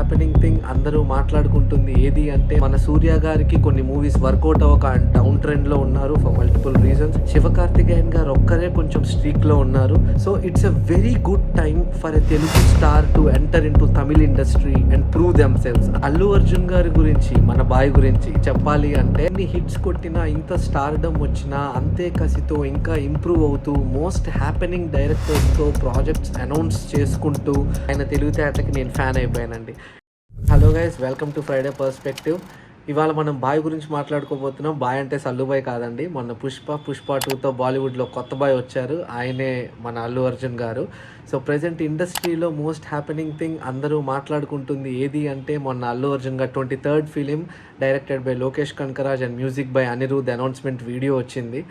Happening thing అందరూ మాట్లాడుకుంటుంది ఏది అంటే మన సూర్య గారికి కొన్ని మూవీస్ వర్కౌట్ అవ్వక డౌన్ ట్రెండ్ లో ఉన్నారు ఫర్ మల్టిపుల్ రీజన్స్. శివకార్తికేయన్ గారు ఒక్కరే కొంచెం స్ట్రీక్ లో ఉన్నారు. So it's a very good time for a Telugu star to enter in to Tamil industry and prove them cells. Allu Arjun గారి గురించి, మన బాయ్ గురించి చెప్పాలి అంటే ఎన్ని హిట్స్ కొట్టినా, ఇంత స్టార్డమ్ వచ్చినా అంతే కసితో ఇంకా ఇంప్రూవ్ అవుతూ మోస్ట్ హ్యాపెనింగ్ డైరెక్టర్స్ తో ప్రాజెక్ట్స్ అనౌన్స్ చేసుకుంటూ ఆయన తెలివితేటలకి నేను ఫ్యాన్ అయిపోయానండి. Hello guys, welcome to Friday perspective. ఇవాళ మనం బాయ్ గురించి మాట్లాడుకోబోతున్నాం. బాయ్ అంటే సల్లుబాయ్ కాదండి. మొన్న పుష్ప 2తో బాలీవుడ్లో కొత్త బాయ్ వచ్చారు, ఆయనే మన అల్లు అర్జున్ గారు. సో ప్రజెంట్ ఇండస్ట్రీలో మోస్ట్ హ్యాపెనింగ్ థింగ్ అందరూ మాట్లాడుకుంటుంది ఏది అంటే మొన్న అల్లు అర్జున్ గారు 23rd film directed by Lokesh Kanagaraj and music by Anirudh announcement video వచ్చింది.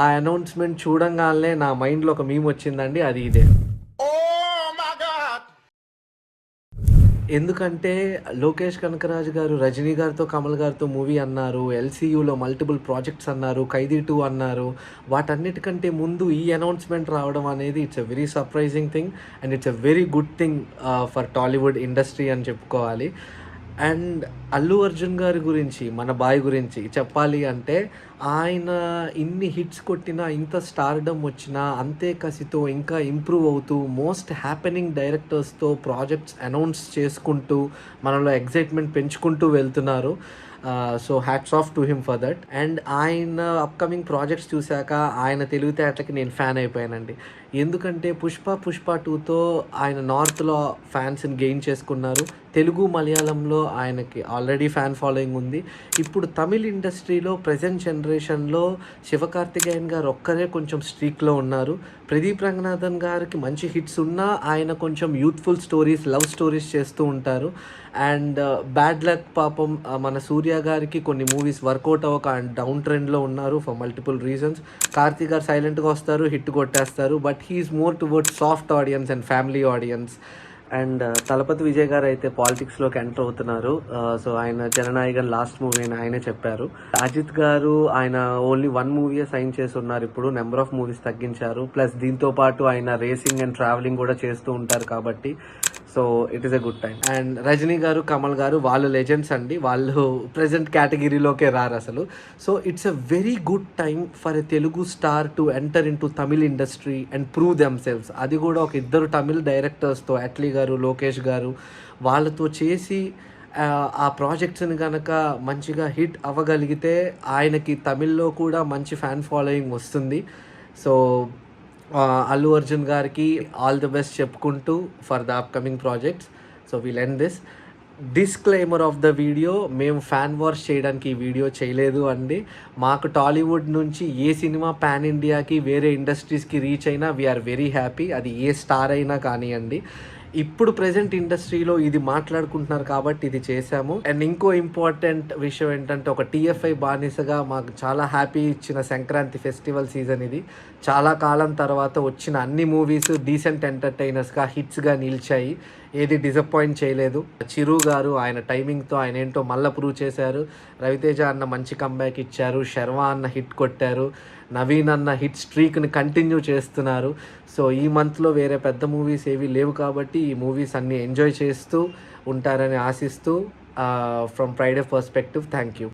ఆ అనౌన్స్మెంట్ చూడంగానే నా మైండ్లో ఒక మీమ్ వచ్చిందండి, అది ఇదే. ఎందుకంటే లోకేష్ కనకరాజ్ గారు రజనీ గారితో, కమల్ గారితో మూవీ అన్నారు, ఎల్సీయూలో మల్టిపుల్ ప్రాజెక్ట్స్ అన్నారు, ఖైదీ 2 అన్నారు. వాటన్నిటికంటే ముందు ఈ అనౌన్స్మెంట్ రావడం అనేది it's a very surprising thing and it's a very good thing for Tollywood industry అని చెప్పుకోవాలి. అండ్ అల్లు అర్జున్ గారి గురించి, మన బాయ్ గురించి చెప్పాలి అంటే ఆయన ఇన్ని హిట్స్ కొట్టినా, ఇంత స్టార్డమ్ వచ్చినా అంతే కసితో ఇంకా ఇంప్రూవ్ అవుతూ మోస్ట్ హ్యాపెనింగ్ డైరెక్టర్స్తో ప్రాజెక్ట్స్ అనౌన్స్ చేసుకుంటూ మనలో ఎగ్జైట్మెంట్ పెంచుకుంటూ వెళ్తున్నారు. So hats off to him for that. And ఆయన అప్కమింగ్ ప్రాజెక్ట్స్ చూశాక ఆయన తెలివితేటలకి నేను ఫ్యాన్ అయిపోయానండి. ఎందుకంటే పుష్ప 2తో ఆయన నార్త్లో ఫ్యాన్స్ని గెయిన్ చేసుకున్నారు. తెలుగు, మలయాళంలో ఆయనకి ఆల్రెడీ ఫ్యాన్ ఫాలోయింగ్ ఉంది. ఇప్పుడు తమిళ్ ఇండస్ట్రీలో ప్రజెంట్ జనరేషన్లో శివకార్తికేయన్ గారు ఒక్కరే కొంచెం స్ట్రీక్లో ఉన్నారు. ప్రదీప్ రంగనాథన్ గారికి మంచి హిట్స్ ఉన్నా ఆయన కొంచెం యూత్ఫుల్ స్టోరీస్, లవ్ స్టోరీస్ చేస్తూ ఉంటారు. అండ్ బ్యాడ్ లక్ పాపం మన సూర్య గారికి కొన్ని మూవీస్ వర్కౌట్ అవ్వక డౌన్ ట్రెండ్లో ఉన్నారు ఫర్ మల్టిపుల్ రీజన్స్. కార్తీ గారు సైలెంట్గా వస్తారు, హిట్ కొట్టేస్తారు, but he's more towards soft audience and family audience. And Thalapathy Vijay గారు అయితే పాలిటిక్స్లోకి ఎంటర్ అవుతున్నారు. సో ఆయన జననాయకన్ లాస్ట్ మూవీ అని ఆయనే చెప్పారు. అజిత్ గారు ఆయన ఓన్లీ 1 మూవీయే సైన్ చేసి ఉన్నారు, ఇప్పుడు నెంబర్ ఆఫ్ మూవీస్ తగ్గించారు. ప్లస్ దీంతో పాటు ఆయన రేసింగ్ అండ్ ట్రావెలింగ్ కూడా చేస్తూ ఉంటారు కాబట్టి so it is a good time. And Rajini గారు, కమల్ గారు వాళ్ళు లెజెండ్స్ అండి, వాళ్ళు ప్రజెంట్ కేటగిరీలోకే రారు అసలు. So it's a very good time for a Telugu star to enter in to Tamil industry and prove them cells. అది కూడా ఒక 2 తమిళ్ డైరెక్టర్స్తో, అట్లీ గారు, లోకేష్ గారు, వాళ్ళతో చేసి ఆ ప్రాజెక్ట్స్ని కనుక మంచిగా హిట్ అవ్వగలిగితే ఆయనకి తమిళ్లో కూడా మంచి ఫ్యాన్ ఫాలోయింగ్ వస్తుంది. సో అల్లు అర్జున్ గారికి ఆల్ ది బెస్ట్ చెప్పుకుంటూ for the upcoming projects. So will end this disclaimer of the video. మేము ఫ్యాన్ వార్స్ చేయడానికి ఈ వీడియో చేయలేదు అండి. మాకు టాలీవుడ్ నుంచి ఏ సినిమా పాన్ ఇండియాకి, వేరే ఇండస్ట్రీస్కి రీచ్ అయినా వీఆర్ వెరీ హ్యాపీ. అది ఏ స్టార్ అయినా కానివ్వండి. ఇప్పుడు ప్రజెంట్ ఇండస్ట్రీలో ఇది మాట్లాడుకుంటున్నారు కాబట్టి ఇది చేశాము. అండ్ ఇంకో ఇంపార్టెంట్ విషయం ఏంటంటే, ఒక టీఎఫ్ఐ బానిసగా మాకు చాలా హ్యాపీ ఇచ్చిన సంక్రాంతి ఫెస్టివల్ సీజన్ ఇది. చాలా కాలం తర్వాత వచ్చిన అన్ని మూవీస్ డీసెంట్ ఎంటర్టైనర్స్గా, హిట్స్గా నిలిచాయి. ఏది డిసప్పాయింట్ చేయలేదు. చిరు గారు ఆయన టైమింగ్తో ఆయన ఏంటో మళ్ళీ ప్రూవ్ చేశారు. రవితేజ అన్న మంచి కంబ్యాక్ ఇచ్చారు. శర్వా అన్న హిట్ కొట్టారు. నవీన్ అన్న హిట్ స్ట్రీక్ని కంటిన్యూ చేస్తున్నారు. సో ఈ మంత్లో వేరే పెద్ద మూవీస్ ఏవి లేవు కాబట్టి ఈ మూవీస్ అన్నీ ఎంజాయ్ చేస్తూ ఉంటారని ఆశిస్తూ from Friday perspective, thank you.